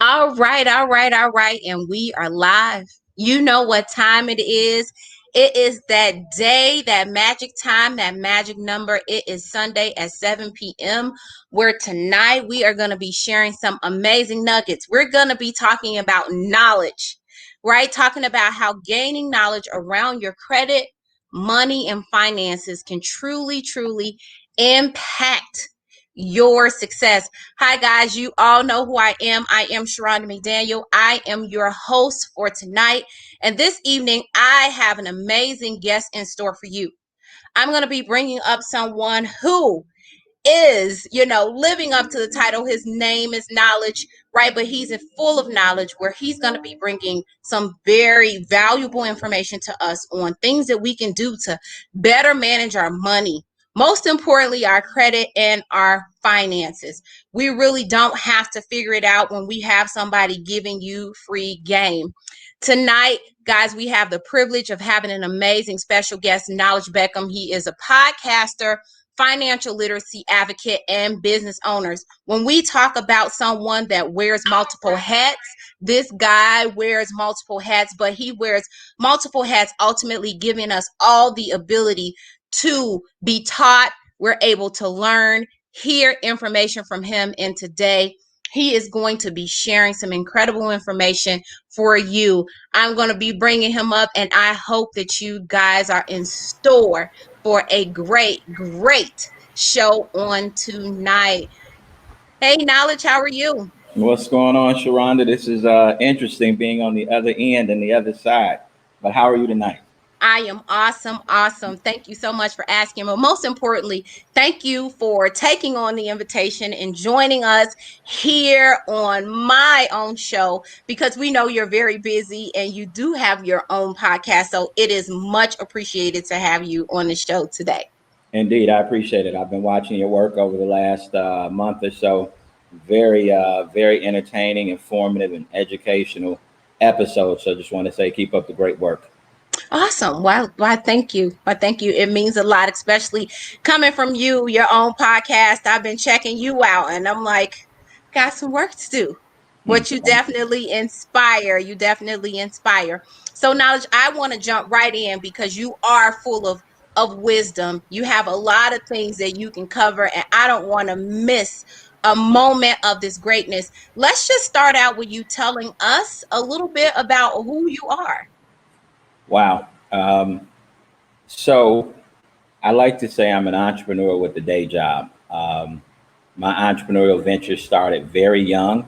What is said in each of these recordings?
All right, all right, all right. And we are live. You know what time it is. It is that day, that magic time, that magic number. It is Sunday at 7 p.m., where tonight we are going to be sharing some amazing nuggets. We're going to be talking about knowledge, right? Talking about how gaining knowledge around your credit, money, and finances can truly, truly impact your success. Hi, guys. You all know who I am. I am Shronda McDaniel. I am your host for tonight. And this evening, I have an amazing guest in store for you. I'm going to be bringing up someone who is, living up to the title. His name is Knowledge, right? But he's full of knowledge where he's going to be bringing some very valuable information to us on things that we can do to better manage our money. Most importantly, our credit and our finances. We really don't have to figure it out when we have somebody giving you free game. Tonight, guys, we have the privilege of having an amazing special guest, Knowledge Beckom. He is a podcaster, financial literacy advocate, and business owners. When we talk about someone that wears multiple hats, this guy wears multiple hats, but he wears multiple hats, ultimately giving us all the ability to be taught. We're able to learn, hear information from him. And today, he is going to be sharing some incredible information for you. I'm going to be bringing him up, and I hope that you guys are in store for a great, great show on tonight. Hey, Knowledge, how are you? What's going on, Sharonda? This is interesting being on the other end and the other side. But how are you tonight? I am awesome, awesome. Thank you so much for asking. But most importantly, thank you for taking on the invitation and joining us here on my own show, because we know you're very busy and you do have your own podcast. So it is much appreciated to have you on the show today. Indeed, I appreciate it. I've been watching your work over the last month or so. Very entertaining, informative, and educational episodes. So just want to say keep up the great work. Awesome. Why, thank you. Why, thank you. It means a lot, especially coming from you, your own podcast. I've been checking you out and I'm like, got some work to do. But you Thank you. definitely inspire. You definitely inspire. So, Knowledge, I want to jump right in because you are full of wisdom. You have a lot of things that you can cover, and I don't want to miss a moment of this greatness. Let's just start out with you telling us a little bit about who you are. Wow. So I like to say I'm an entrepreneur with a day job. My entrepreneurial venture started very young.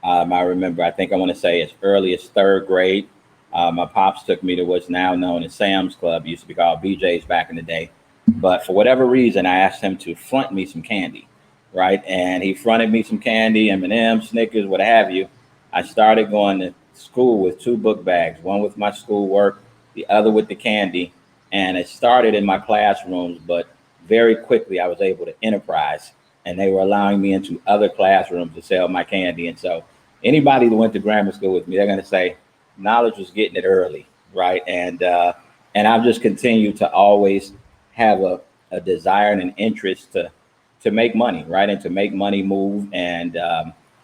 I remember, I think I want to say as early as third grade. My pops took me to what's now known as Sam's Club, used to be called BJ's back in the day. But for whatever reason, I asked him to front me some candy, right? And he fronted me some candy, M&M's, Snickers, what have you. I started going to school with two book bags, one with my schoolwork, the other with the candy. And it started in my classrooms, but very quickly I was able to enterprise, and they were allowing me into other classrooms to sell my candy. And so anybody that went to grammar school with me, they're going to say Knowledge was getting it early, right? And I've just continued to always have a desire and an interest to make money, right, and to make money move. And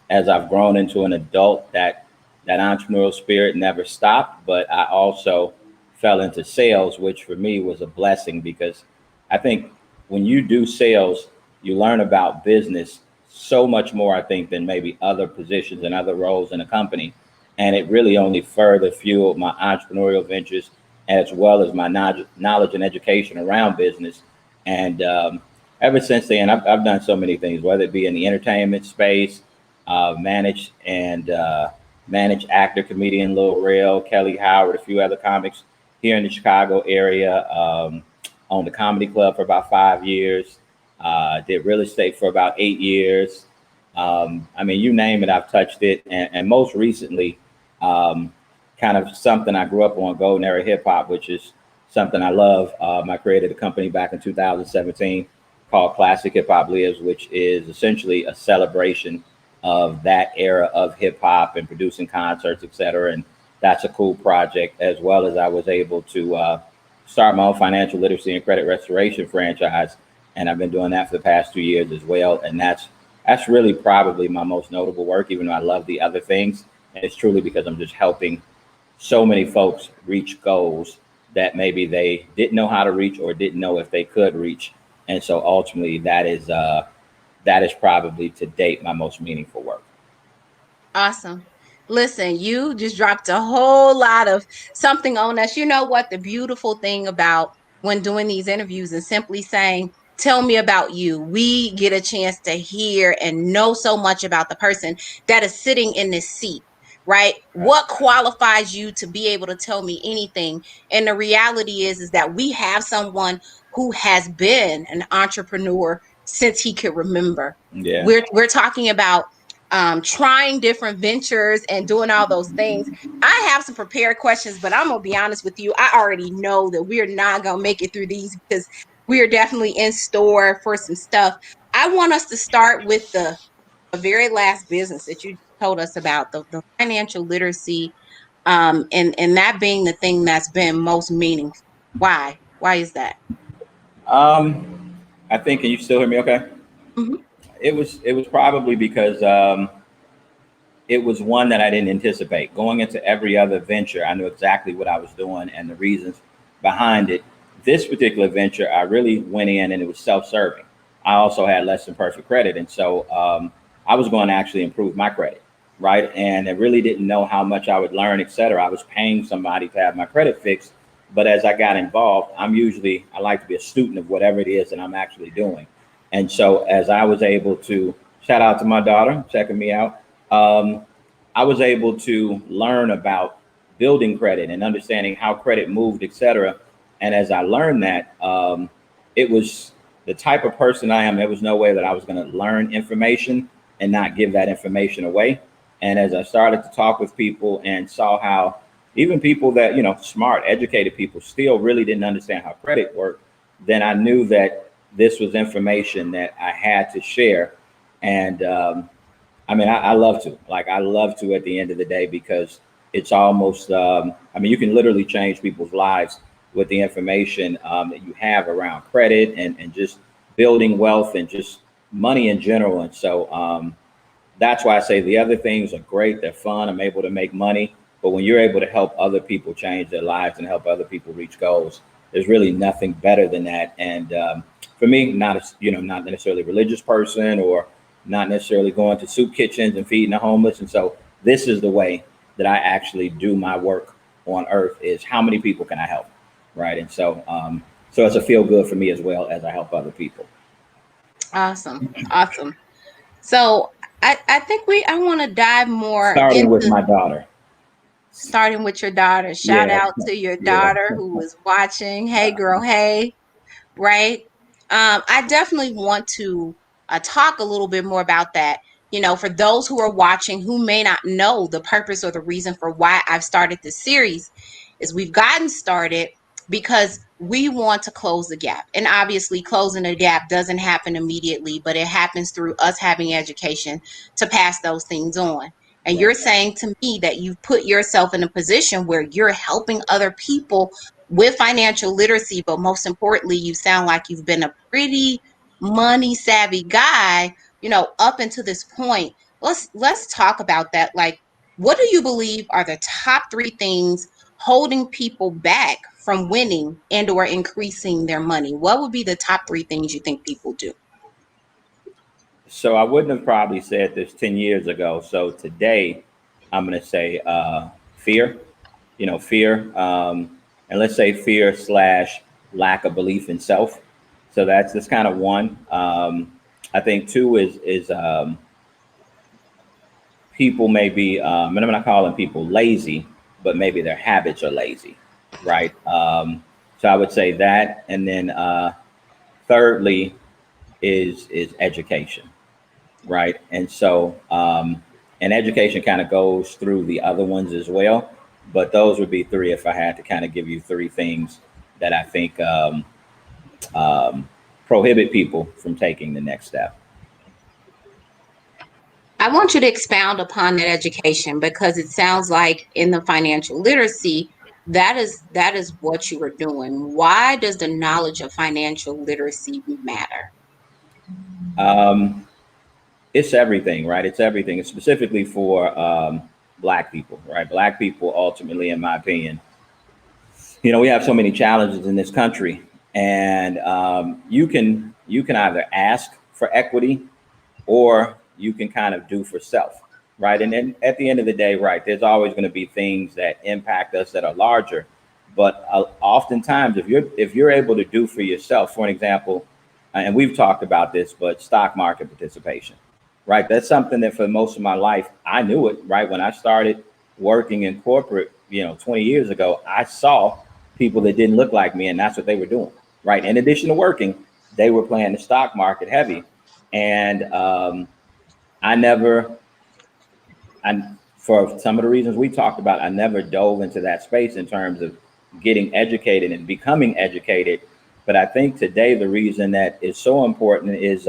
as I've grown into an adult, that entrepreneurial spirit never stopped. But I also fell into sales, which for me was a blessing because I think when you do sales, you learn about business so much more, I think, than maybe other positions and other roles in a company. And it really only further fueled my entrepreneurial ventures as well as my knowledge and education around business. And ever since then, I've done so many things, whether it be in the entertainment space, managed actor, comedian Lil Rel, Kelly Howard, a few other comics here in the Chicago area. Owned the comedy club for about 5 years. Did real estate for about 8 years. I mean, you name it, I've touched it. And most recently, kind of something I grew up on, golden era hip hop, which is something I love. I created a company back in 2017 called Classic Hip Hop Lives, which is essentially a celebration of that era of hip hop and producing concerts, et cetera. And that's a cool project, as well as I was able to start my own financial literacy and credit restoration franchise. And I've been doing that for the past 2 years as well. And that's That's really probably my most notable work, even though I love the other things. And it's truly because I'm just helping so many folks reach goals that maybe they didn't know how to reach or didn't know if they could reach. And so ultimately, that is probably to date my most meaningful work. Awesome. Listen, you just dropped a whole lot of something on us. You know what? The beautiful thing about when doing these interviews and simply saying, tell me about you, we get a chance to hear and know so much about the person that is sitting in this seat, right? Right. What qualifies you to be able to tell me anything? And the reality is that we have someone who has been an entrepreneur since he could remember. Yeah. We're talking about trying different ventures and doing all those things. I have some prepared questions, but I'm gonna be honest with you. I already know that we're not gonna make it through these because we are definitely in store for some stuff. I want us to start with the very last business that you told us about, the financial literacy, and that being the thing that's been most meaningful. Why? Why is that? I think. Can you still hear me? Okay. Mhm. It was probably because it was one that I didn't anticipate. Going into every other venture, I knew exactly what I was doing and the reasons behind it. This particular venture, I really went in and it was self-serving. I also had less than perfect credit, and so I was going to actually improve my credit, right? And I really didn't know how much I would learn, et cetera. I was paying somebody to have my credit fixed, but as I got involved, I like to be a student of whatever it is that I'm actually doing. And so as I was able to shout out to my daughter checking me out, um, I was able to learn about building credit and understanding how credit moved, et cetera. And as I learned that, it was the type of person I am. There was no way that I was going to learn information and not give that information away. And as I started to talk with people and saw how even people that, smart, educated people still really didn't understand how credit worked, then I knew that this was information that I had to share. And I mean, I love to. Like, I love to at the end of the day because it's almost, I mean, you can literally change people's lives with the information that you have around credit and just building wealth and just money in general. And so that's why I say the other things are great. They're fun. I'm able to make money. But when you're able to help other people change their lives and help other people reach goals, there's really nothing better than that. And for me, not necessarily a religious person or not necessarily going to soup kitchens and feeding the homeless. And so this is the way that I actually do my work on earth is how many people can I help? Right. And so, so it's a feel good for me as well as I help other people. Awesome. Awesome. So I think I want to dive more Starting with into my daughter. starting with your daughter. Shout Yeah. out to your Yeah. daughter who is watching. Hey girl, hey, right? I definitely want to talk a little bit more about that. You know, for those who are watching who may not know the purpose or the reason for why I've started this series, is we've gotten started because we want to close the gap. And obviously, closing the gap doesn't happen immediately, but it happens through us having education to pass those things on. And Right. you're saying to me that you've put yourself in a position where you're helping other people with financial literacy, but most importantly, you sound like you've been a pretty money savvy guy, up until this point. Let's talk about that. Like, what do you believe are the top three things holding people back from winning and or increasing their money? What would be the top three things you think people do? So I wouldn't have probably said this 10 years ago. So today, I'm going to say fear, fear. And let's say fear slash lack of belief in self. So that's kind of one. I think two is people may be, and I'm not calling people lazy, but maybe their habits are lazy, right? So I would say that. And then thirdly is education, right? And so, and education kind of goes through the other ones as well. But those would be three if I had to kind of give you three things that I think um, prohibit people from taking the next step. I want you to expound upon that education because it sounds like in the financial literacy, that is what you are doing. Why does the knowledge of financial literacy matter? Um, It's everything, right? It's everything. It's specifically for Black people, right? Black people, ultimately, in my opinion, we have so many challenges in this country, and you can either ask for equity or you can kind of do for self, right? And then at the end of the day, right, there's always going to be things that impact us that are larger, but oftentimes if you're able to do for yourself, for an example, and we've talked about this, but stock market participation, right? That's something that for most of my life I knew it, right? When I started working in corporate, 20 years ago, I saw people that didn't look like me, and that's what they were doing, right? In addition to working, they were playing the stock market heavy, and I never, and for some of the reasons we talked about, I never dove into that space in terms of getting educated and becoming educated. But I think today the reason that is so important is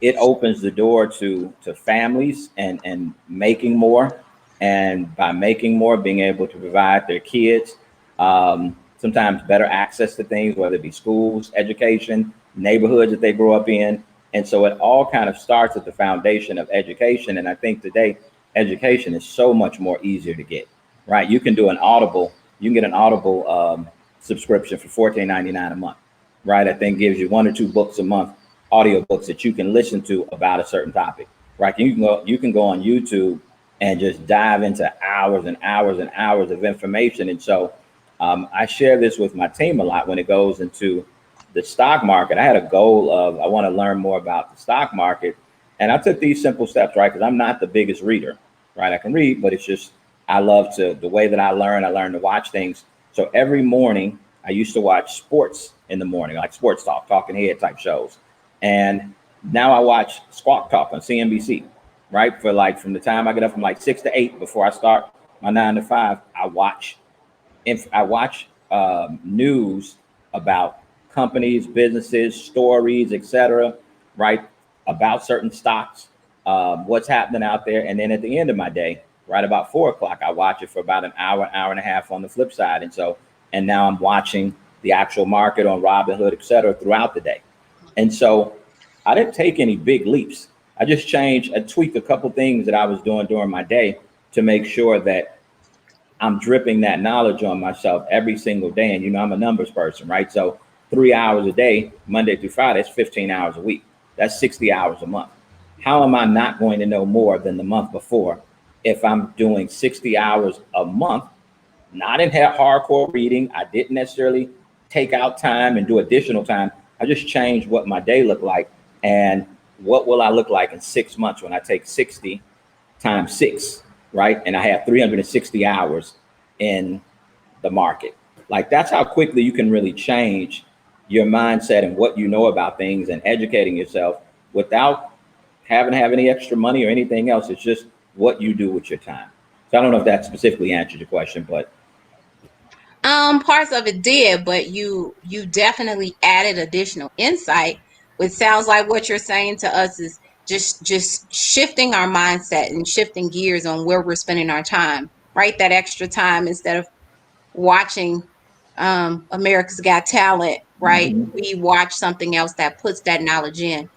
it opens the door to families and making more, and by making more, being able to provide their kids sometimes better access to things, whether it be schools, education, neighborhoods that they grow up in. And so it all kind of starts at the foundation of education. And I think today education is so much more easier to get, right? You can get an Audible subscription for 14.99 a month, right? I think gives you one or two books a month, audiobooks that you can listen to about a certain topic, right? You can go on YouTube and just dive into hours and hours and hours of information. And so I share this with my team a lot when it goes into the stock market. I had a goal of I want to learn more about the stock market, and I took these simple steps, right? Because I'm not the biggest reader, right? I can read, but it's just I love to the way that I learn. I learn to watch things. So every morning I used to watch sports in the morning, like sports talk, talking head type shows, and now I watch Squawk Talk on CNBC, right? For like from the time I get up from like 6 to 8 before I start my 9 to 5, I watch news about companies, businesses, stories, etc., right? About certain stocks, what's happening out there. And then at the end of my day, right about 4 o'clock, I watch it for about an hour, hour and a half on the flip side. And now I'm watching the actual market on Robinhood, etc., throughout the day. And so I didn't take any big leaps. I tweaked a couple things that I was doing during my day to make sure that I'm dripping that knowledge on myself every single day. And I'm a numbers person, right? So 3 hours a day, Monday through Friday, that's 15 hours a week. That's 60 hours a month. How am I not going to know more than the month before if I'm doing 60 hours a month, not in hardcore reading? I didn't necessarily take out time and do additional time. I just changed what my day looked like. And what will I look like in 6 months when I take 60 times six, right? And I have 360 hours in the market. Like that's how quickly you can really change your mindset and what you know about things and educating yourself without having to have any extra money or anything else. It's just what you do with your time. So I don't know if that specifically answered your question, but Parts of it did, but you definitely added additional insight, which sounds like what you're saying to us is just shifting our mindset and shifting gears on where we're spending our time, right? That extra time instead of watching America's Got Talent, right? mhm. We watch something else that puts that knowledge in.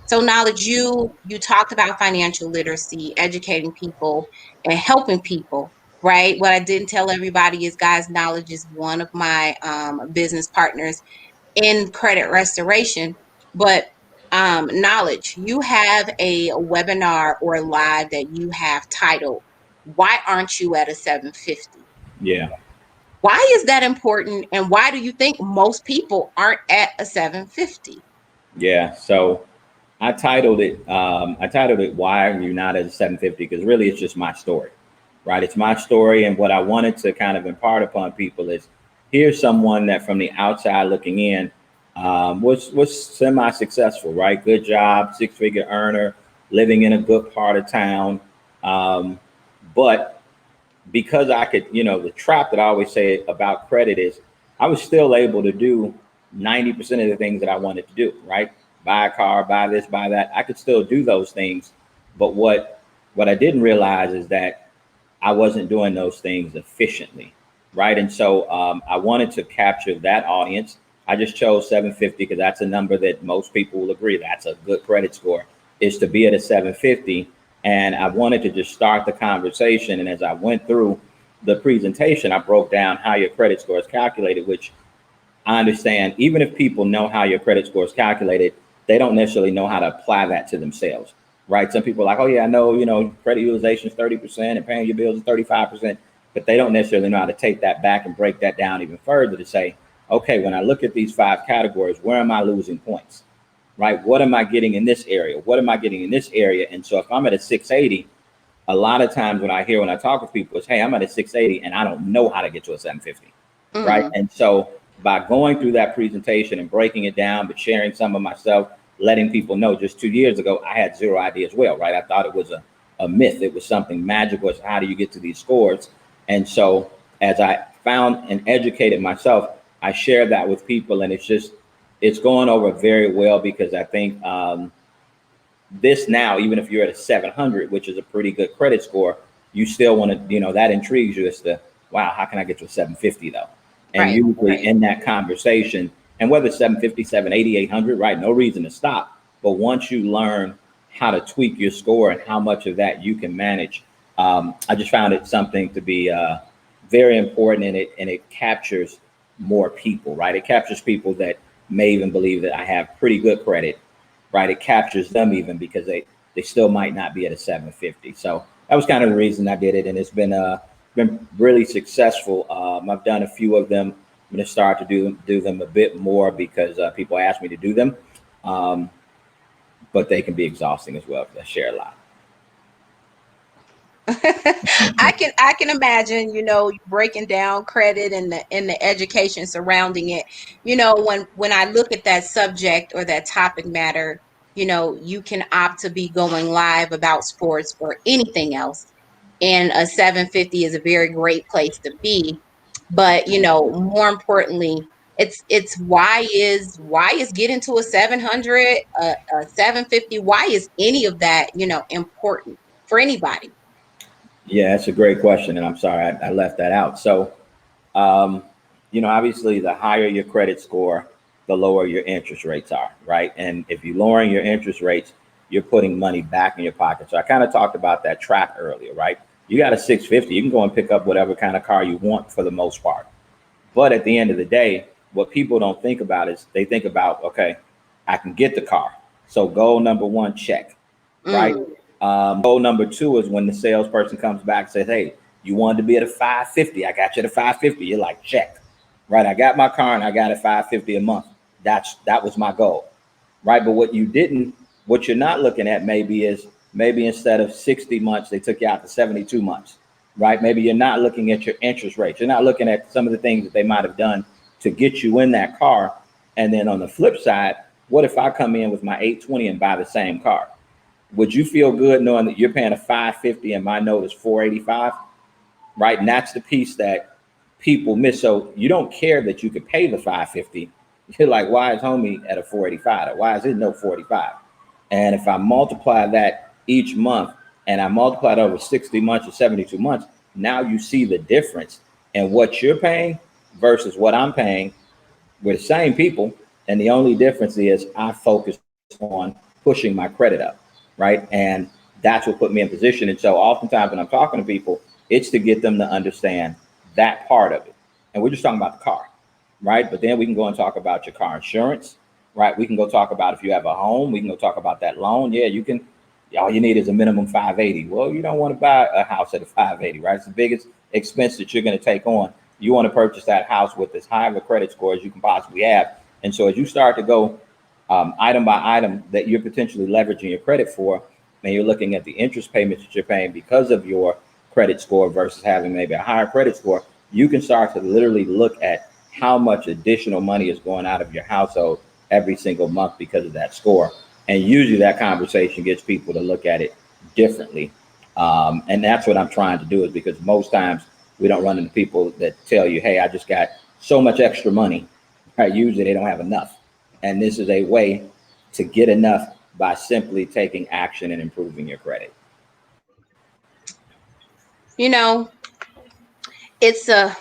So knowledge, you talked about financial literacy, educating people and helping people, right? What I didn't tell everybody is, guys, knowledge is one of my business partners in credit restoration. But knowledge, you have a webinar or live that you have titled, "Why Aren't You at a 750?" Yeah, Why is that important? And why do you think most people aren't at a 750? yeah. So I titled it "Why Are You Not at a 750?" Because really it's just my story, right? It's my story, and what I wanted to kind of impart upon people is here's someone that from the outside looking in was semi-successful, right? Good job, six-figure earner, living in a good part of town, but because I could, the trap that I always say about credit is I was still able to do 90% of the things that I wanted to do, right? Buy a car, buy this, buy that. I could still do those things. But what I didn't realize is that I wasn't doing those things efficiently, right? And so I wanted to capture that audience. I just chose 750 because that's a number that most people will agree that's a good credit score is to be at a 750. And I wanted to just start the conversation. And as I went through the presentation, I broke down how your credit score is calculated, which I understand even if people know how your credit score is calculated, they don't necessarily know how to apply that to themselves, right? Some people are like, oh yeah, I know, credit utilization is 30% and paying your bills is 35%, but they don't necessarily know how to take that back and break that down even further to say, okay, when I look at these five categories, where am I losing points, right? What am I getting in this area? What am I getting in this area? And so if I'm at a 680, a lot of times when I talk with people is, hey, I'm at a 680 and I don't know how to get to a 750, right? Mm-hmm. And so by going through that presentation and breaking it down, but sharing some of myself, letting people know just 2 years ago, I had zero idea as well, right? I thought it was a myth. It was something magical. As how do you get to these scores? And so as I found and educated myself, I shared that with people, and it's going over very well because I think this now, even if you're at a 700, which is a pretty good credit score, you still want to, that intrigues you as to, wow, how can I get to a 750 though? And Right. usually in that conversation, and whether it's 750, 780, 800, right? No reason to stop. But once you learn how to tweak your score and how much of that you can manage, I just found it something to be very important in it, and it captures more people, right? It captures people that may even believe that I have pretty good credit, right? It captures them even because they still might not be at a 750. So that was kind of the reason I did it, and it's been really successful. I've done a few of them. I'm going to start to do them a bit more because people ask me to do them, um, but they can be exhausting as well because I share a lot. I can imagine, breaking down credit and the education surrounding it. When I look at that subject or that topic matter, you can opt to be going live about sports or anything else. And a 750 is a very great place to be. But, more importantly, it's why is getting to a 700, a 750, why is any of that, important for anybody? Yeah, that's a great question, and I'm sorry I left that out. So, um, obviously, the higher your credit score, the lower your interest rates are, right? And if you're lowering your interest rates, you're putting money back in your pocket. So I kind of talked about that trap earlier, right? You got a 650, you can go and pick up whatever kind of car you want for the most part. But at the end of the day, what people don't think about is they think about, okay, I can get the car. So goal number one, check, right? Mm. Goal number two is when the salesperson comes back and says, hey, you wanted to be at a 550. I got you at a 550. You're like, check, right? I got my car and I got a 550 a month. That was my goal, right? But what you're not looking at maybe instead of 60 months, they took you out to 72 months, right? Maybe you're not looking at your interest rates. You're not looking at some of the things that they might have done to get you in that car. And then on the flip side, what if I come in with my 820 and buy the same car? Would you feel good knowing that you're paying a 550 and my note is 485? Right? And that's the piece that people miss. So you don't care that you could pay the 550. You're like, why is homie at a 485? Or why is it no 45? And if I multiply that each month and I multiply it over 60 months or 72 months, now you see the difference in what you're paying versus what I'm paying. We're the same people, and the only difference is I focus on pushing my credit up, right? And that's what put me in position. And so oftentimes when I'm talking to people, it's to get them to understand that part of it. And we're just talking about the car, right? But then we can go and talk about your car insurance, right? We can go talk about if you have a home, we can go talk about that loan. Yeah, you can. All you need is a minimum 580. Well, you don't want to buy a house at a 580, right? It's the biggest expense that you're going to take on. You want to purchase that house with as high of a credit score as you can possibly have. And so as you start to go item by item that you're potentially leveraging your credit for, and you're looking at the interest payments that you're paying because of your credit score versus having maybe a higher credit score, you can start to literally look at how much additional money is going out of your household every single month because of that score. And usually that conversation gets people to look at it differently. And that's what I'm trying to do is because most times we don't run into people that tell you, hey, I just got so much extra money. Right? Usually they don't have enough. And this is a way to get enough by simply taking action and improving your credit. You know, it's a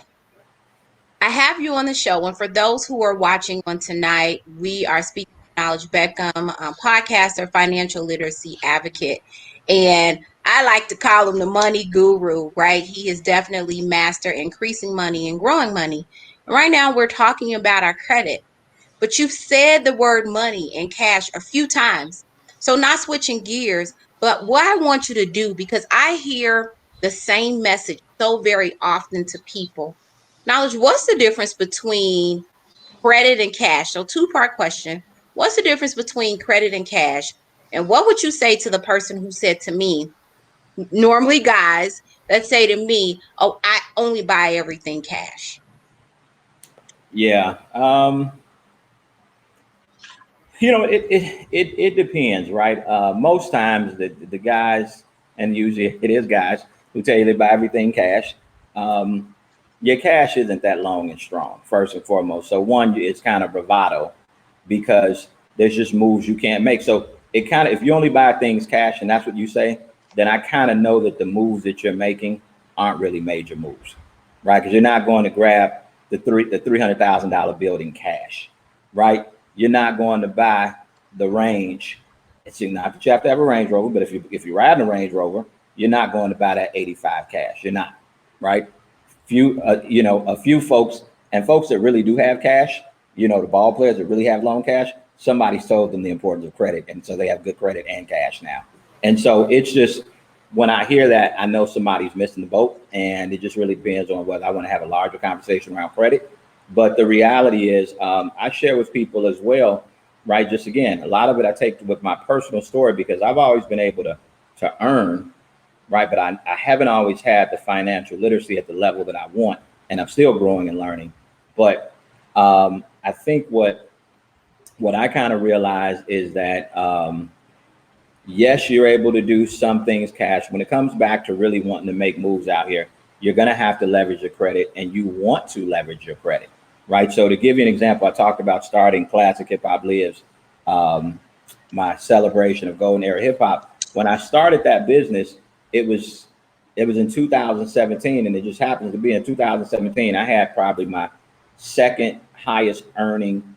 I have you on the show, and for those who are watching on tonight, we are speaking Knowledge Beckom, podcaster, financial literacy advocate. And I like to call him the money guru, right? He is definitely master increasing money and growing money. Right now, we're talking about our credit, but you've said the word money and cash a few times. So, not switching gears, but what I want you to do, because I hear the same message so very often to people. Knowledge, what's the difference between credit and cash? So, two-part question. What's the difference between credit and cash? And what would you say to the person who said to me, normally guys that say to me, oh, I only buy everything cash? Yeah. It depends, right? Most times the guys, and usually it is guys who tell you they buy everything cash. Um, your cash isn't that long and strong, first and foremost. So one, it's kind of bravado because there's just moves you can't make. So it kind of, if you only buy things cash and that's what you say, then I kind of know that the moves that you're making aren't really major moves, right? Because you're not going to grab the $300,000 building cash, right? You're not going to buy the Range. It's not that you have to have a Range Rover, but if you're riding a Range Rover, you're not going to buy that 85 cash. You're not, right? A few folks and folks that really do have cash, the ball players that really have loan cash, somebody told them the importance of credit, and so they have good credit and cash now. And so it's just when I hear that, I know somebody's missing the boat, and it just really depends on whether I want to have a larger conversation around credit. But the reality is, I share with people as well, right? Just again, a lot of it I take with my personal story because I've always been able to earn, right? But I haven't always had the financial literacy at the level that I want, and I'm still growing and learning. But I think what I kind of realize is that yes, you're able to do some things cash. When it comes back to really wanting to make moves out here, you're going to have to leverage your credit, and you want to leverage your credit, right? So to give you an example, I talked about starting Classic Hip Hop Lives, um, my celebration of golden era hip hop. When I started that business, it was it was in 2017, and it just happens to be in 2017. I had probably my second highest earning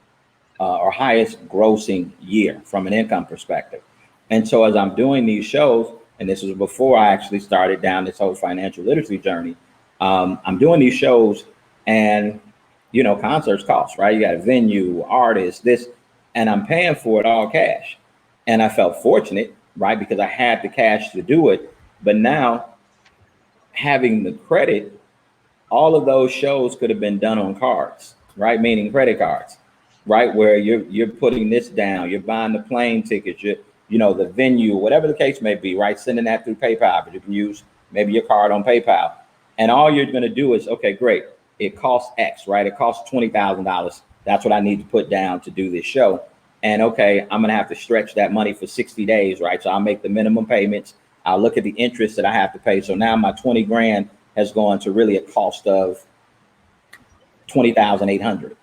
or highest grossing year from an income perspective. And so as I'm doing these shows, and this was before I actually started down this whole financial literacy journey, I'm doing these shows, and concerts cost, right? You got a venue, artists, this, and I'm paying for it all cash. And I felt fortunate, right, because I had the cash to do it. But now having the credit, all of those shows could have been done on cards, right? Meaning credit cards, right? Where you're putting this down, you're buying the plane tickets, the venue, whatever the case may be, right? Sending that through PayPal, but you can use maybe your card on PayPal. And all you're going to do is, okay, great. It costs X, right? It costs $20,000. That's what I need to put down to do this show. And okay, I'm going to have to stretch that money for 60 days, right? So I'll make the minimum payments. I'll look at the interest that I have to pay. So now my 20 grand has gone to really a cost of 20,800,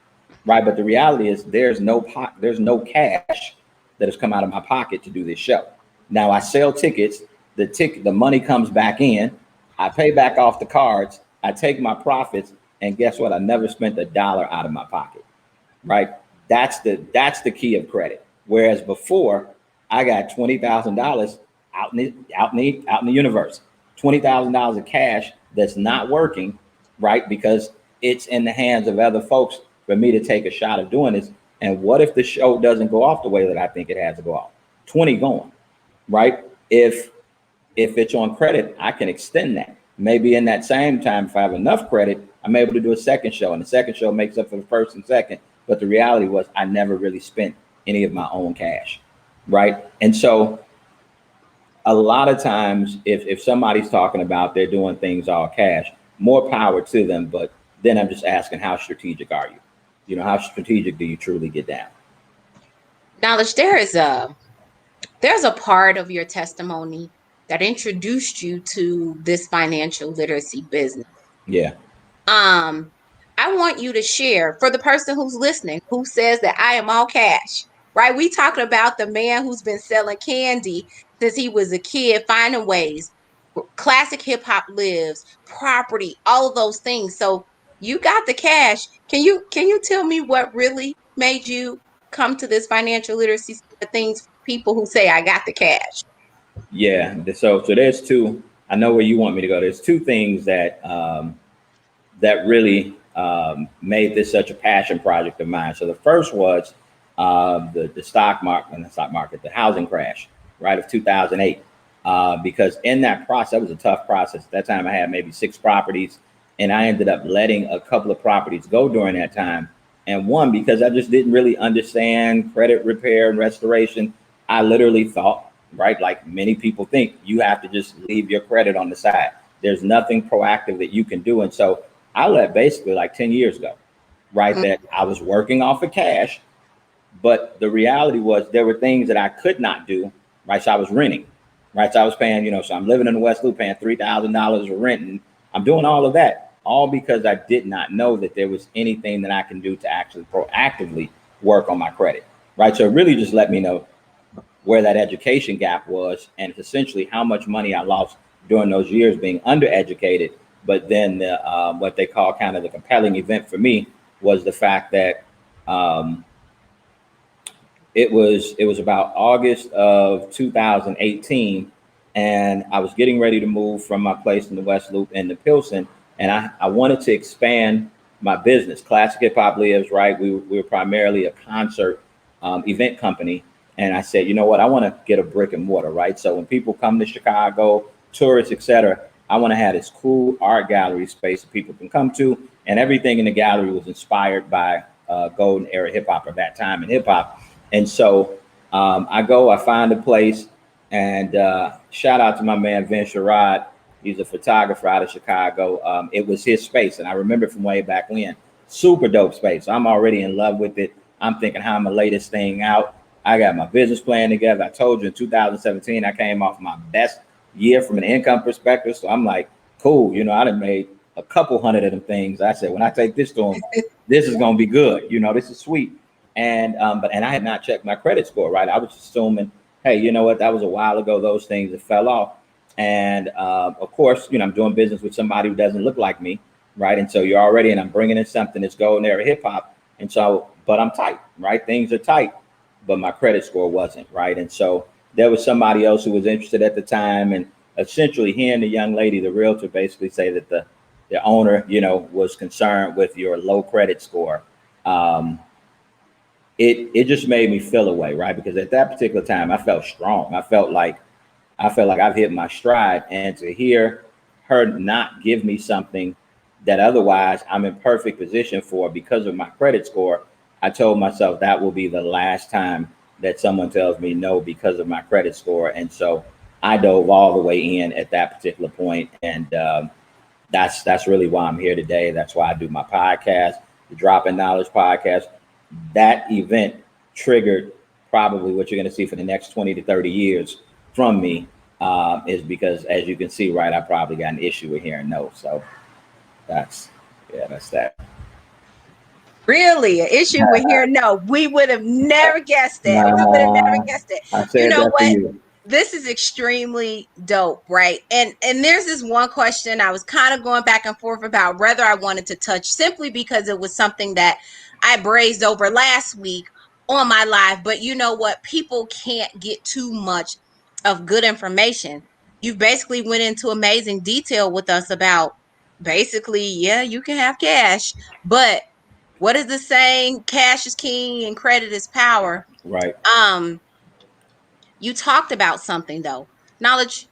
right? But the reality is there's no cash that has come out of my pocket to do this show. Now I sell tickets, the money comes back in, I pay back off the cards, I take my profits, and guess what? I never spent a dollar out of my pocket, right? That's the key of credit. Whereas before, I got $20,000 out in the universe, $20,000 of cash that's not working, right? Because it's in the hands of other folks for me to take a shot of doing this. And what if the show doesn't go off the way that I think it has to go off? 20 going, right? If it's on credit, I can extend that. Maybe in that same time, if I have enough credit, I'm able to do a second show, and the second show makes up for the first and second. But the reality was, I never really spent any of my own cash, right? And so, a lot of times, if somebody's talking about they're doing things all cash, more power to them. But then I'm just asking, how strategic are you? How strategic do you truly get down? Knowledge, there's a part of your testimony that introduced you to this financial literacy business. Yeah. Um, I want you to share for the person who's listening who says that I am all cash, right? We talking about the man who's been selling candy since he was a kid, finding ways. Classic hip hop lives, property, all of those things. So you got the cash. Can you tell me what really made you come to this financial literacy things for people who say I got the cash? Yeah. So there's two. I know where you want me to go. There's two things that that really made this such a passion project of mine. So the first was the stock market, and the stock market, the housing crash, right, of 2008. Because in that process, that was a tough process. At that time, I had maybe 6 properties, and I ended up letting a couple of properties go during that time. And one, because I just didn't really understand credit repair and restoration, I literally thought, right, like many people think, you have to just leave your credit on the side. There's nothing proactive that you can do. And so I let basically like 10 years ago, right? That I was working off of cash, but the reality was there were things that I could not do, right? So I was renting, right? So I was paying, so I'm living in the West Loop paying $3,000 for rent. And I'm doing all of that, all because I did not know that there was anything that I can do to actually proactively work on my credit, right? So it really just let me know where that education gap was, and essentially how much money I lost during those years being undereducated. But then what they call kind of the compelling event for me was the fact that um, it was about August of 2018, and I was getting ready to move from my place in the West Loop into Pilsen, and I wanted to expand my business. Classic Hip Hop Lives, right? We were primarily a concert event company, and I said, you know what? I want to get a brick and mortar, right? So when people come to Chicago, tourists, etc., I want to have this cool art gallery space that people can come to, and everything in the gallery was inspired by golden era hip hop at that time in hip hop. And so I find a place, and shout out to my man Vince Sherrod. He's a photographer out of Chicago. It was his space, and I remember from way back when. Super dope space. I'm already in love with it. I'm thinking how I'm gonna lay this thing out. I got my business plan together. I told you in 2017 I came off my best year from an income perspective. So I'm like, cool. I done made a couple hundred of them things. I said, when I take this to them, this is gonna be good. This is sweet. And I had not checked my credit score, right? I was assuming, hey, you know what, that was a while ago. Those things that fell off. And of course, I'm doing business with somebody who doesn't look like me, right? And so and I'm bringing in something that's golden era hip hop. And so, but I'm tight, right? Things are tight, but my credit score wasn't, right? And so there was somebody else who was interested at the time, and essentially hearing the young lady, the realtor, basically say that the owner, was concerned with your low credit score. Um, it just made me feel away, right? Because at that particular time, I felt strong. I felt like I've hit my stride, and to hear her not give me something that otherwise I'm in perfect position for because of my credit score, I told myself that will be the last time that someone tells me no because of my credit score. And so I dove all the way in at that particular point, and that's really why I'm here today. That's why I do my podcast, the Drop in Knowledge podcast. That event triggered probably what you're going to see for the next 20 to 30 years from me, is because, as you can see, right, I probably got an issue with hearing no. So that's, yeah, that's that. Really, an issue with here? No, we would have never guessed that. We would have never Nah, guessed it. I You said know that for what? you. This is extremely dope, right? And there's this one question I was kind of going back and forth about whether I wanted to touch, simply because it was something that I brazed over last week on my live. But you know what? People can't get too much of good information. You basically went into amazing detail with us about basically, yeah, you can have cash, but what is the saying? Cash is king and credit is power. Right. Um, you talked about something though. Knowledge,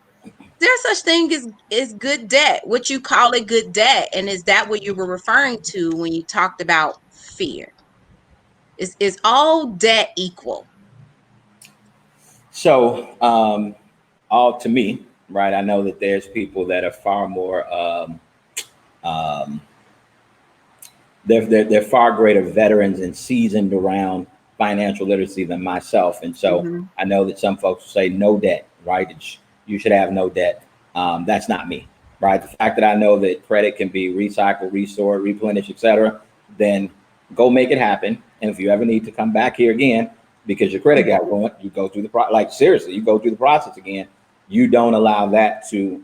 there's such thing as good debt. What you call it good debt. And is that what you were referring to when you talked about fear? Is all debt equal? So, all to me, right, I know that there's people that are far more um, they're far greater veterans and seasoned around financial literacy than myself. And so Mm-hmm. I know that some folks say no debt, right? You should have no debt. That's not me, right? The fact that I know that credit can be recycled, restored, replenished, etc., then go make it happen. And if you ever need to come back here again because your credit got ruined, you go through like seriously, you go through the process again. You don't allow that to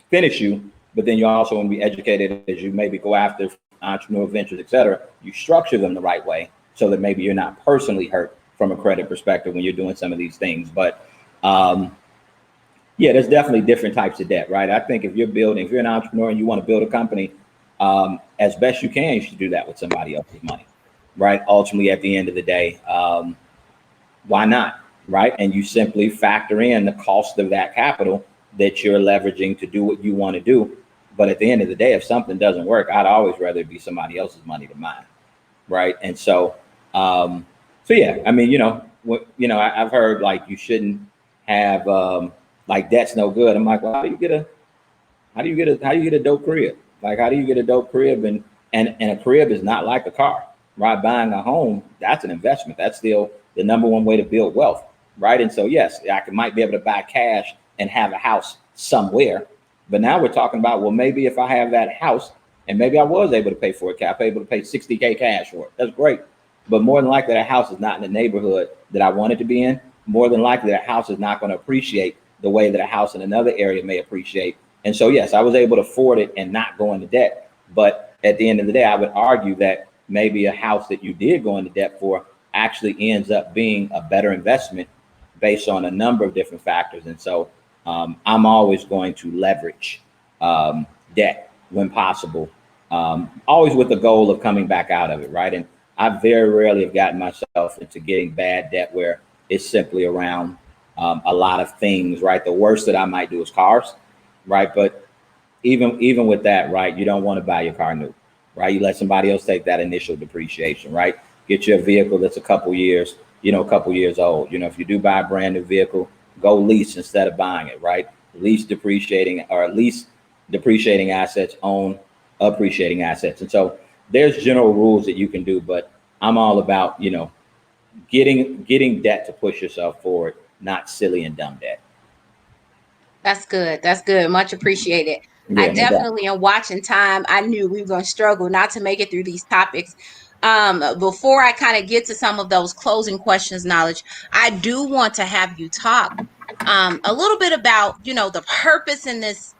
finish you, but then you also want to be educated as you maybe go after entrepreneurial ventures, et cetera. You structure them the right way, so that maybe you're not personally hurt from a credit perspective when you're doing some of these things. But yeah, there's definitely different types of debt, right? I think if you're an entrepreneur and you want to build a company, as best you can, you should do that with somebody else's money, right? Ultimately, at the end of the day, why not, right? And you simply factor in the cost of that capital that you're leveraging to do what you want to do. But at the end of the day, if something doesn't work, I'd always rather it be somebody else's money than mine, right? And so yeah, I mean, I've heard like you shouldn't have like debt's no good. I'm like, well, how do you get a dope crib? Like, how do you get a dope crib? And a crib is not like a car, right? Buying a home, that's an investment. That's still the number one way to build wealth, right? And so, yes, might be able to buy cash and have a house somewhere. But now we're talking about, well, maybe if I have that house and maybe I was able to pay for it, able to pay 60K cash for it. That's great. But more than likely, that house is not in the neighborhood that I wanted to be in. More than likely, that house is not going to appreciate the way that a house in another area may appreciate. And so, yes, I was able to afford it and not go into debt. But at the end of the day, I would argue that maybe a house that you did go into debt for actually ends up being a better investment based on a number of different factors. And so I'm always going to leverage debt when possible, always with the goal of coming back out of it, right? And I very rarely have gotten myself into getting bad debt where it's simply around a lot of things, right? The worst that I might do is cars, right? But even with that, right, you don't want to buy your car new, right? You let somebody else take that initial depreciation, right? Get you a vehicle that's a couple years old. If you do buy a brand new vehicle, go lease instead of buying it, right? Lease depreciating, or at least depreciating assets, own appreciating assets. And so there's general rules that you can do, but I'm all about, getting debt to push yourself forward, not silly and dumb debt. That's good. That's good. Much appreciated. I Yeah, no doubt. definitely am watching time. I knew we were going to struggle not to make it through these topics. Before I kind of get to some of those closing questions, Knowledge, I do want to have you talk a little bit about, the purpose in this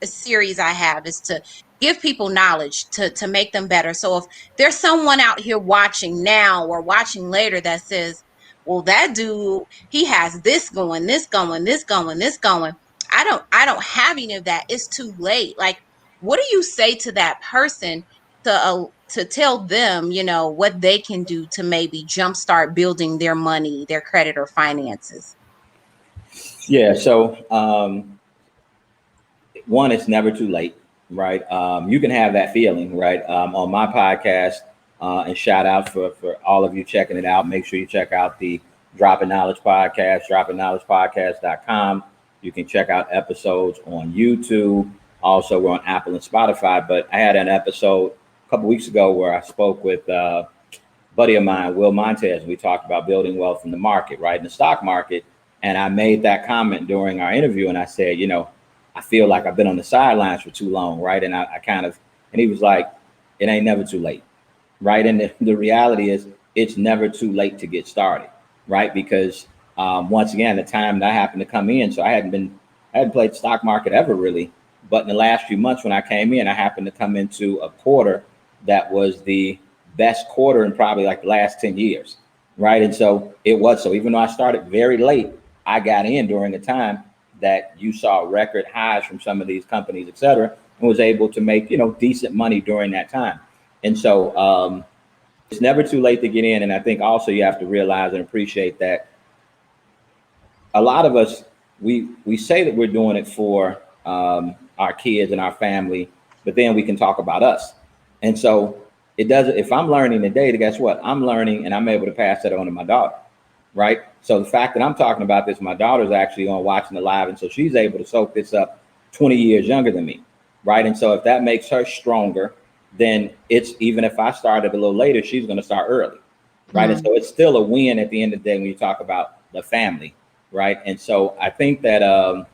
series I have is to give people knowledge to make them better. So if there's someone out here watching now or watching later that says, well, that dude, he has this going, this going, this going, this going. I don't have any of that. It's too late. Like, what do you say to that person to tell them, what they can do to maybe jumpstart building their money, their credit or finances? Yeah. So one, it's never too late, right? You can have that feeling, right? On my podcast, and shout out for all of you checking it out. Make sure you check out the Dropping Knowledge podcast, droppingknowledgepodcast.com. You can check out episodes on YouTube. Also, we're on Apple and Spotify. But I had an episode a couple weeks ago where I spoke with a buddy of mine, Will Montez. We talked about building wealth in the market, right? In the stock market. And I made that comment during our interview. And I said, I feel like I've been on the sidelines for too long, right? And and he was like, it ain't never too late, right? And the reality is, it's never too late to get started, right? Because once again, the time that I happened to come in, so I hadn't played the stock market ever really, but in the last few months when I came in, I happened to come into a quarter that was the best quarter in probably like the last 10 years, right? And so even though I started very late, I got in during a time that you saw record highs from some of these companies, et cetera, and was able to make, decent money during that time. And so it's never too late to get in. And I think also you have to realize and appreciate that a lot of us, we say that we're doing it for our kids and our family, but then we can talk about us. And so it doesn't, if I'm learning today, guess what? I'm learning and I'm able to pass that on to my daughter. Right. So the fact that I'm talking about this, my daughter's actually on watching the live. And so she's able to soak this up 20 years younger than me. Right. And so if that makes her stronger, then it's, even if I started a little later, she's going to start early. Right. And so it's still a win at the end of the day when you talk about the family. Right. And so I think that,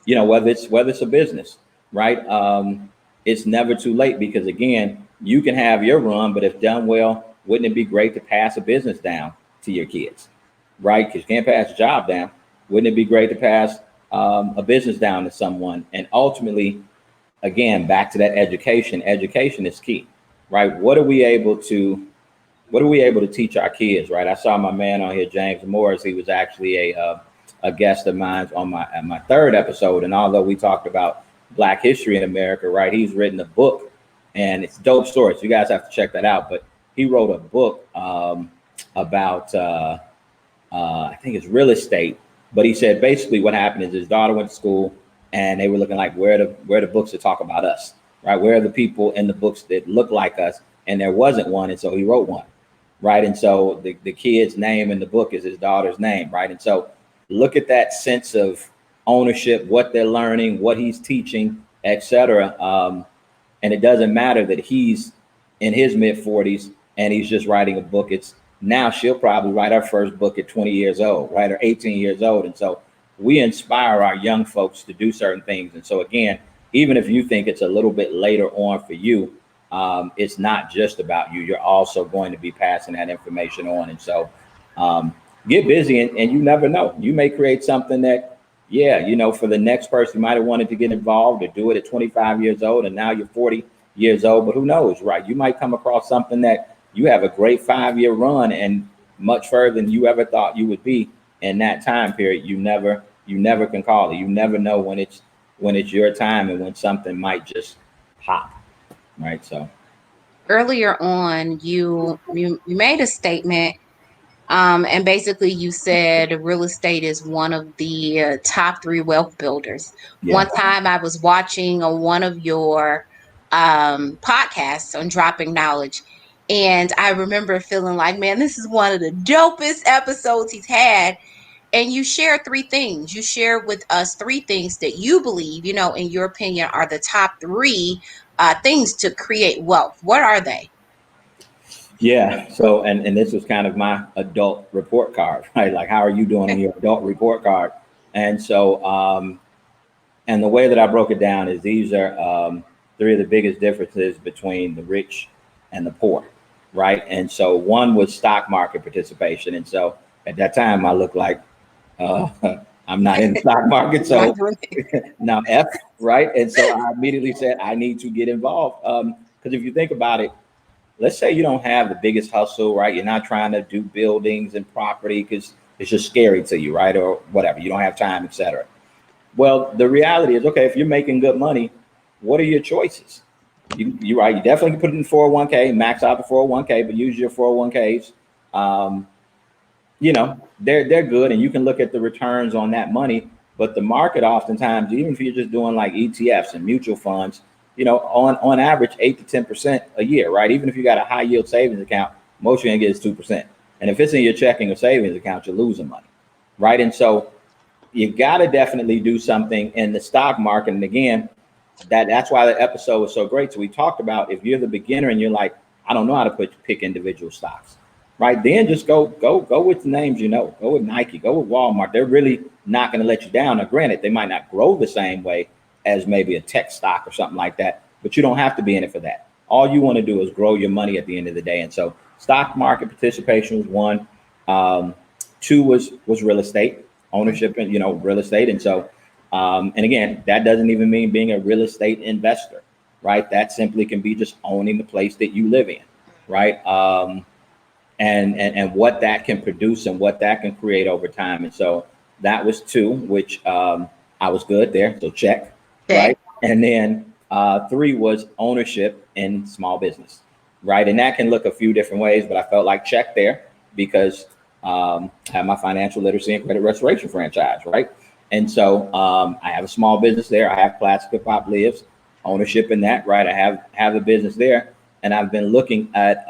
whether it's a business, right. It's never too late because, again, you can have your run, but if done well, wouldn't it be great to pass a business down to your kids, right? Because you can't pass a job down. Wouldn't it be great to pass a business down to someone? And ultimately, again, back to that education. Education is key, right? What are we able to what are we able to teach our kids, right? I saw my man on here, James Morris. He was actually a guest of mine on my third episode. And although we talked about Black history in America, right, he's written a book, and it's dope stories. You guys have to check that out. But he wrote a book about I think it's real estate. But he said basically what happened is his daughter went to school, and they were looking like where the books that talk about us, right? Where are the people in the books that look like us? And there wasn't one, and so he wrote one, right? And so the kid's name in the book is his daughter's name, right? And so look at that sense of ownership, what they're learning, what he's teaching, etc. And it doesn't matter that he's in his mid 40s and he's just writing a book. It's now she'll probably write her first book at 20 years old, right, or 18 years old. And so we inspire our young folks to do certain things. And so again, even if you think it's a little bit later on for you, it's not just about you. You're also going to be passing that information on. And so get busy, and you never know. You may create something that, yeah, for the next person you might have wanted to get involved or do it at 25 years old, and now you're 40 years old. But who knows, right? You might come across something that you have a great 5-year run and much further than you ever thought you would be in that time period. You never can call it. You never know when it's your time and when something might just pop, right? So Earlier on, you made a statement, and basically you said real estate is one of the top 3 wealth builders. yeah. One time I was watching on one of your podcasts on dropping knowledge, and I remember feeling like, man, this is one of the dopest episodes he's had. And you share 3 things. You share with us 3 things that you believe, in your opinion, are the top 3 things to create wealth. What are they? Yeah. So, and this was kind of my adult report card, right? Like, how are you doing on your adult report card? And so, and the way that I broke it down is these are 3 of the biggest differences between the rich and the poor, right? And so one was stock market participation. And so at that time, I looked like uh, I'm not in the stock market. So now F, right? And so I immediately said, I need to get involved. Because if you think about it, let's say you don't have the biggest hustle, right? You're not trying to do buildings and property because it's just scary to you, right? Or whatever. You don't have time, etc. Well, the reality is, okay, if you're making good money, what are your choices? You right. You definitely can put it in 401k, max out the 401k, but use your 401ks. Um, they're good, and you can look at the returns on that money. But the market, oftentimes, even if you're just doing like ETFs and mutual funds, on average 8 to 10% a year, right? Even if you got a high yield savings account, most you're gonna get is 2%. And if it's in your checking or savings account, you're losing money, right? And so you got to definitely do something in the stock market. And again, that's why the episode was so great. So we talked about, if you're the beginner and you're like, I don't know how to pick individual stocks, right? Then just go with the names, go with Nike, go with Walmart. They're really not going to let you down. Now, granted, they might not grow the same way as maybe a tech stock or something like that, but you don't have to be in it for that. All you want to do is grow your money at the end of the day. And so stock market participation was one. 2 was real estate ownership and real estate. And so and again, that doesn't even mean being a real estate investor, right? That simply can be just owning the place that you live in, right? And what that can produce and what that can create over time. And so that was 2, which I was good there, so check, right? And then 3 was ownership in small business, right? And that can look a few different ways, but I felt like check there because I have my financial literacy and credit restoration franchise, right? And so I have a small business there. I have Classic Hip Hop Lives, ownership in that, right? I have a business there, and I've been looking at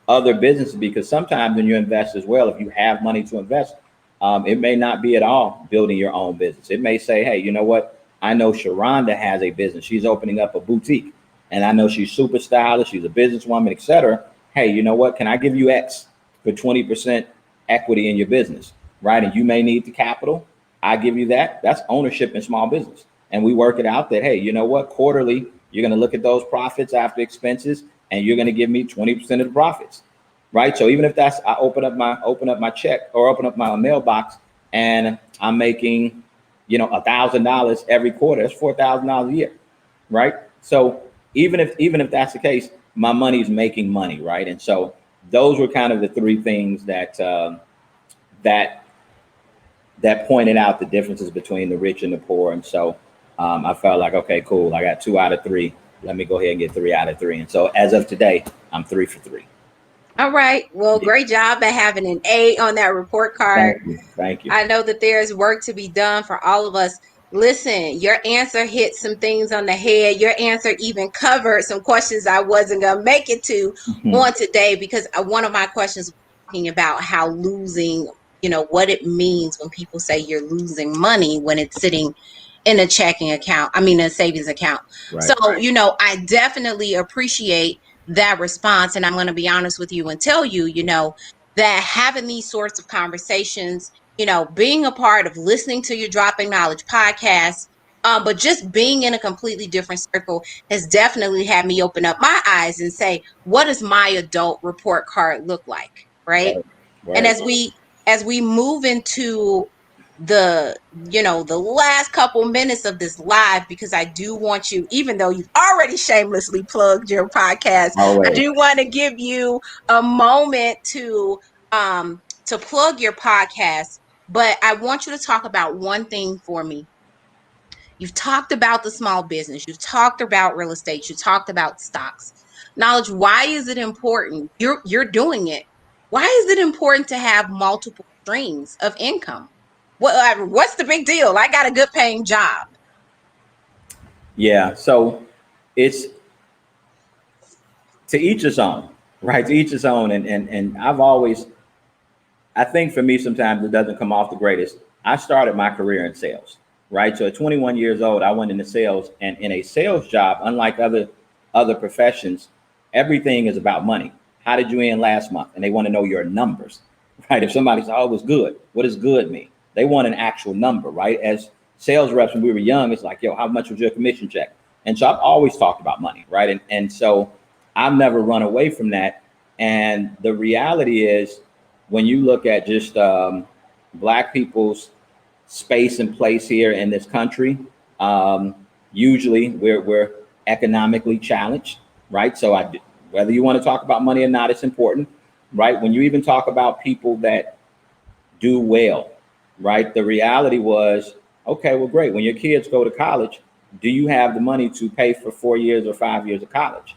other businesses because sometimes when you invest as well, if you have money to invest, it may not be at all building your own business. It may say, hey, you know what? I know Shronda has a business. She's opening up a boutique, and I know she's super stylish. She's a businesswoman, etc. Hey, you know what? Can I give you X for 20% equity in your business, right? And you may need the capital. I give you that. That's ownership in small business. And we work it out that, hey, you know what? Quarterly, you're going to look at those profits after expenses, and you're going to give me 20% of the profits, right? So even if that's, I open up my check or open up my mailbox and I'm making, $1,000 every quarter, that's $4,000 a year, right? So even if that's the case, my money is making money, right? And so those were kind of the three things that that pointed out the differences between the rich and the poor. And so I felt like, okay, cool. I got 2 out of 3. Let me go ahead and get 3 out of 3. And so as of today, I'm 3 for 3. All right. Well, Yeah. great job at having an A on that report card. Thank you. Thank you. I know that there's work to be done for all of us. Listen, your answer hit some things on the head. Your answer even covered some questions I wasn't going to make it to Mhm. on today, because one of my questions was talking about how losing, what it means when people say you're losing money when it's sitting in a checking account, I mean, a savings account. So, Right. I definitely appreciate that response. And I'm going to be honest with you and tell you, that having these sorts of conversations, being a part of listening to your Dropping Knowledge podcast, but just being in a completely different circle has definitely had me open up my eyes and say, what does my adult report card look like? Right. Word. And Word. as we move into the last couple minutes of this live, because I do want you, even though you've already shamelessly plugged your podcast, I Always. do want to give you a moment to plug your podcast. But I want you to talk about one thing for me. You've talked about the small business, you've talked about real estate, you talked about stocks. Knowledge, why is it important? You're doing it. Why is it important to have multiple streams of income? What's the big deal? I got a good paying job. Yeah. So it's to each his own, right? To each his own. And I've always, I think for me, sometimes it doesn't come off the greatest. I started my career in sales, right? So at 21 years old, I went into sales, and in a sales job, unlike other professions, everything is about money. How did you end last month? And they want to know your numbers, right? If somebody says, "Oh, it was good," what does good mean? They want an actual number, right? As sales reps, when we were young, it's like, "Yo, how much was your commission check?" And so I've always talked about money, right? And so I've never run away from that. And the reality is, when you look at just black people's space and place here in this country, um, usually we're economically challenged, right? So whether you want to talk about money or not, it's important, right? When you even talk about people that do well, right? The reality was, okay, well, great. When your kids go to college, do you have the money to pay for 4 years or 5 years of college?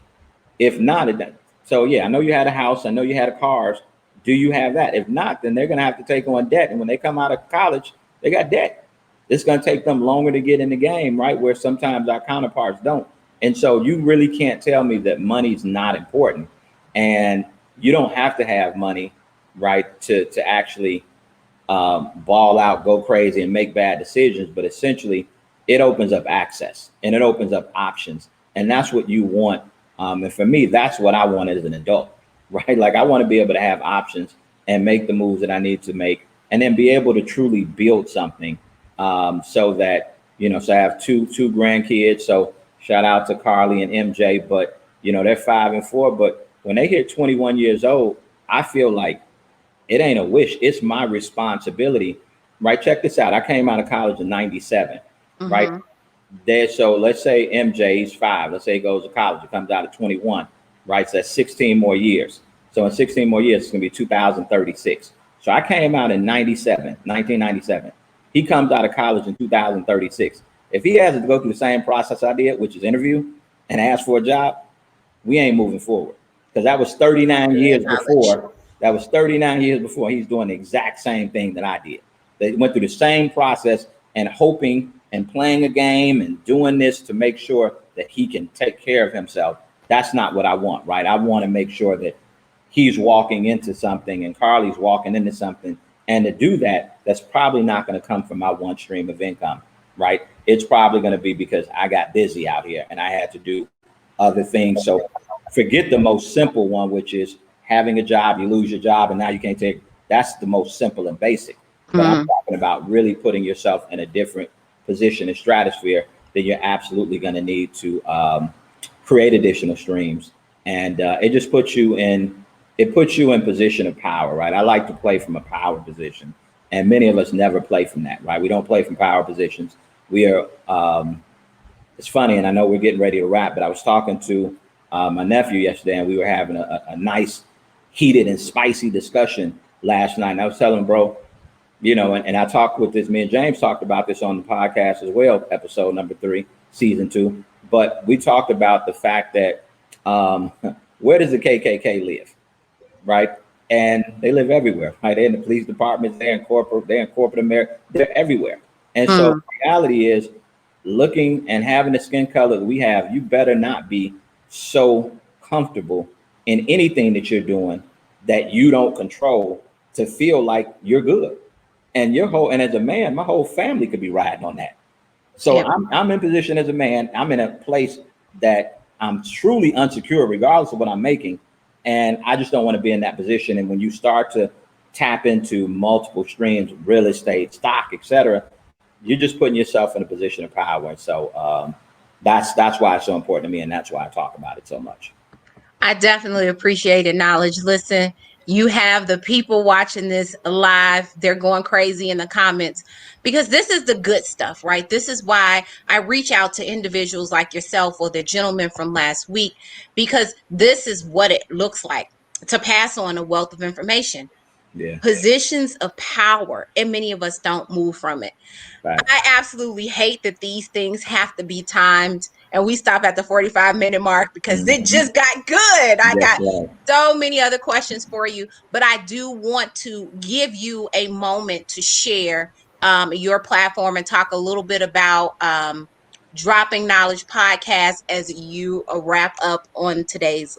If not, it doesn't. So yeah, I know you had a house, I know you had a cars. Do you have that? If not, then they're gonna have to take on debt. And when they come out of college, they got debt. It's gonna take them longer to get in the game, right? Where sometimes our counterparts don't. And so you really can't tell me that money's not important. And you don't have to have money, right, to actually ball out, go crazy, and make bad decisions. But essentially, it opens up access and it opens up options, and that's what you want. And for me, that's what I want as an adult, right? Like I want to be able to have options and make the moves that I need to make, and then be able to truly build something. So that so I have two grandkids. So shout out to Carly and MJ, but they're 5 and 4. But when they hit 21 years old, I feel like it ain't a wish. It's my responsibility, right? Check this out. I came out of college in '97, right? Mm-hmm. There, so let's say MJ's 5. Let's say he goes to college. He comes out at 21, right? So that's 16 more years. So in 16 more years, it's gonna be 2036. So I came out in 1997. He comes out of college in 2036. If he has to go through the same process I did, which is interview and ask for a job, we ain't moving forward, because that was 39 Good years knowledge. before. That was 39 years before he's doing the exact same thing that I did. They went through the same process and hoping and playing a game and doing this to make sure that he can take care of himself. That's not what I want, right? I want to make sure that he's walking into something and Carly's walking into something. And to do that, that's probably not going to come from my one stream of income, right? It's probably going to be because I got busy out here and I had to do other things. So forget the most simple one, which is having a job, you lose your job, and now you can't take. That's the most simple and basic. But I'm Mm-hmm. talking about really putting yourself in a different position and stratosphere that you're absolutely going to need to create additional streams, and it just puts you in. It puts you in position of power, right? I like to play from a power position, and many of us never play from that, right? We don't play from power positions. We are it's funny, and I know we're getting ready to wrap, but I was talking to my nephew yesterday, and we were having a nice heated and spicy discussion last night. And I was telling bro, and I talked with this. Me and James talked about this on the podcast as well, episode number 3, season 2. But we talked about the fact that where does the KKK live, right? And they live everywhere, right? They're in the police departments, they're in corporate America, they're everywhere. And so Mm, the reality is, looking and having the skin color that we have, you better not be so comfortable in anything that you're doing that you don't control to feel like you're good. And as a man, my whole family could be riding on that. So yeah. I'm in position as a man. I'm in a place that I'm truly unsecure, regardless of what I'm making, and I just don't want to be in that position. And when you start to tap into multiple streams, real estate, stock, etc., you're just putting yourself in a position of power. And so that's why it's so important to me, and that's why I talk about it so much. I definitely appreciate it, Knowledge. Listen, you have the people watching this live. They're going crazy in the comments because this is the good stuff, right? This is why I reach out to individuals like yourself or the gentleman from last week, because this is what it looks like to pass on a wealth of information, Yeah, positions of power, and many of us don't move from it. facts. I absolutely hate that these things have to be timed and we stop at the 45-minute mark because it Mhm. just got good. I That's got right. so many other questions for you, but I do want to give you a moment to share your platform and talk a little bit about Dropping Knowledge podcast as you wrap up on today's.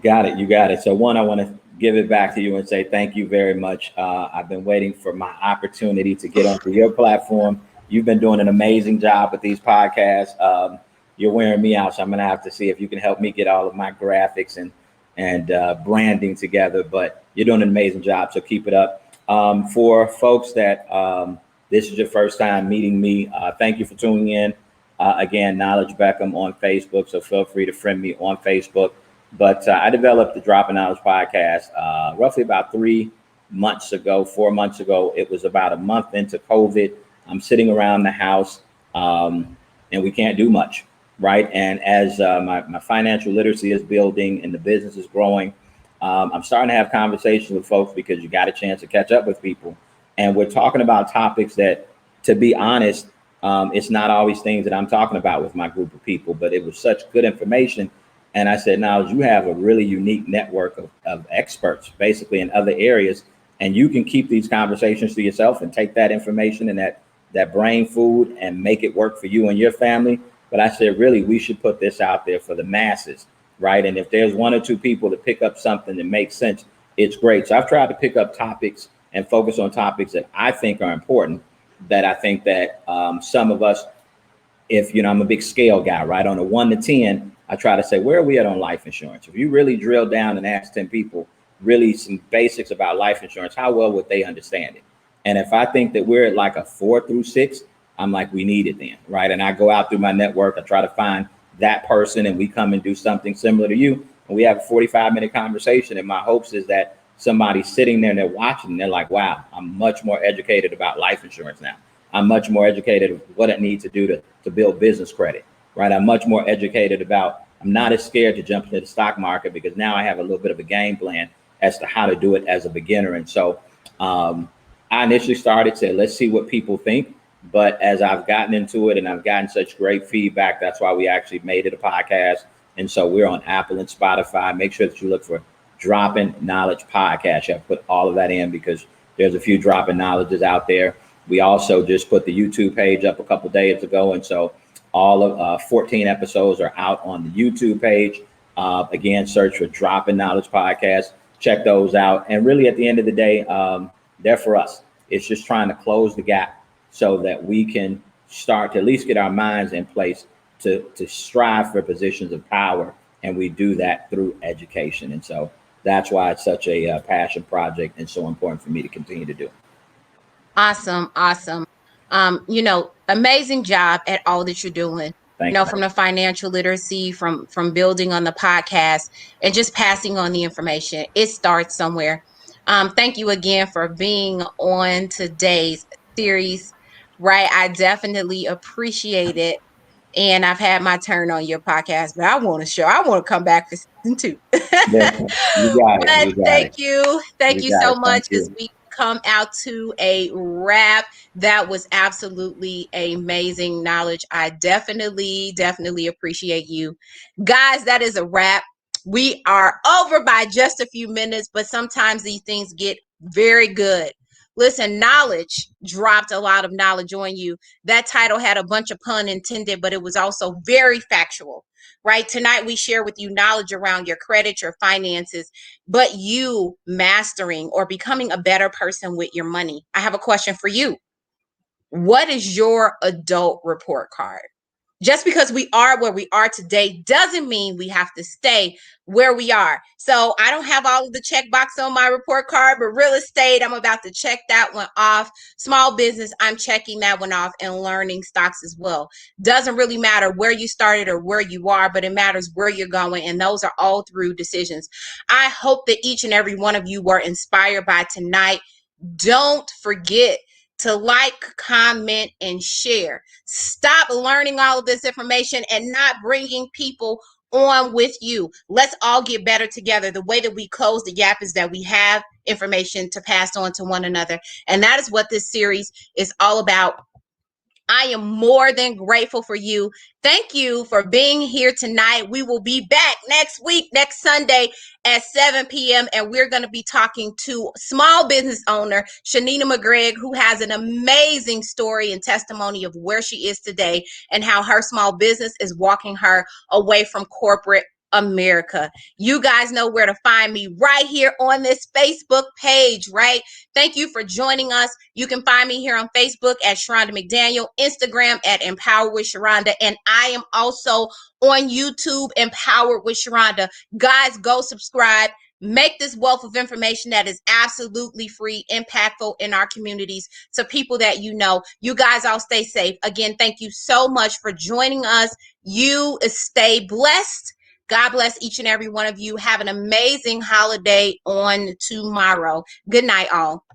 Got it. You got it. So one, I want to give it back to you and say thank you very much. I've been waiting for my opportunity to get onto your platform. You've been doing an amazing job with these podcasts. You're wearing me out, so I'm gonna have to see if you can help me get all of my graphics and branding together. But you're doing an amazing job, so keep it up. For folks that this is your first time meeting me, thank you for tuning in. Again, Knowledge Beckom on Facebook, so feel free to friend me on Facebook. But I developed the Dropping Knowledge podcast roughly about 3 months ago, 4 months ago. It was about a month into COVID. I'm sitting around the house and we can't do much, right? And as my financial literacy is building and the business is growing, I'm starting to have conversations with folks because you got a chance to catch up with people. And we're talking about topics that, to be honest, it's not always things that I'm talking about with my group of people, but it was such good information. And I said, now you have a really unique network of experts basically in other areas, and you can keep these conversations to yourself and take that information and that brain food and make it work for you and your family. But I said, really, we should put this out there for the masses, right? And if there's one or two people that pick up something that makes sense, it's great. So I've tried to pick up topics and focus on topics that I think are important, that I think that some of us, if I'm a big scale guy, right? On a 1 to 10, I try to say, where are we at on life insurance? If you really drill down and ask 10 people really some basics about life insurance, how well would they understand it? And if I think that we're at like a 4 through 6, I'm like, we need it then, right? And I go out through my network, I try to find that person, and we come and do something similar to you. And we have a 45-minute conversation. And my hopes is that somebody's sitting there and they're watching and they're like, wow, I'm much more educated about life insurance now. I'm much more educated of what I need to do to build business credit, right? I'm much more educated about, I'm not as scared to jump into the stock market because now I have a little bit of a game plan as to how to do it as a beginner. And so I initially started, said, let's see what people think. But as I've gotten into it and I've gotten such great feedback, that's why we actually made it a podcast. And so we're on Apple and Spotify. Make sure that you look for Dropping Knowledge Podcast. You have to put all of that in because there's a few dropping knowledges out there. We also just put the YouTube page up a couple of days ago. And so all of 14 episodes are out on the YouTube page. Again, search for Dropping Knowledge Podcast. Check those out. And really, at the end of the day, they're for us. It's just trying to close the gap so that we can start to at least get our minds in place to strive for positions of power. And we do that through education. And so that's why it's such a passion project and so important for me to continue to do. Awesome, awesome. Amazing job at all that you're doing. Thank you. From the financial literacy, from building on the podcast, and just passing on the information. It starts somewhere. Thank you again for being on today's series. Right, I definitely appreciate it. And I've had my turn on your podcast, but I want to come back for season two. Listen, you got it. But You got thank it. you. Thank You you got so it. much Thank as you. we come out to a wrap. That was absolutely amazing knowledge. I definitely appreciate you. Guys, that is a wrap. We are over by just a few minutes, but sometimes these things get very good. Listen, knowledge dropped a lot of knowledge on you. That title had a bunch of pun intended, but it was also very factual, right? Tonight we share with you knowledge around your credit, your finances, but you mastering or becoming a better person with your money. I have a question for you. What is your adult report card? Just because we are where we are today doesn't mean we have to stay where we are. So I don't have all of the check box on my report card, but real estate, I'm about to check that one off. Small business, I'm checking that one off, and learning stocks as well. Doesn't really matter where you started or where you are, but it matters where you're going. And those are all through decisions. I hope that each and every one of you were inspired by tonight. Don't forget to like, comment, and share. Stop learning all of this information and not bringing people on with you. Let's all get better together. The way that we close the gap is that we have information to pass on to one another. And that is what this series is all about. I am more than grateful for you. Thank you for being here tonight. We will be back next week, next Sunday at 7 p.m. And we're going to be talking to small business owner Shanina McGregor, who has an amazing story and testimony of where she is today and how her small business is walking her away from corporate America. You guys know where to find me right here on this Facebook page, right? Thank you for joining us. You can find me here on Facebook at Shronda McDaniel, Instagram at Empowered with Shronda, and I am also on YouTube, Empowered with Shronda. Guys, go subscribe. Make this wealth of information that is absolutely free, impactful in our communities to people that you know. You guys all stay safe. Again, thank you so much for joining us. You stay blessed. God bless each and every one of you. Have an amazing holiday on tomorrow. Good night, all.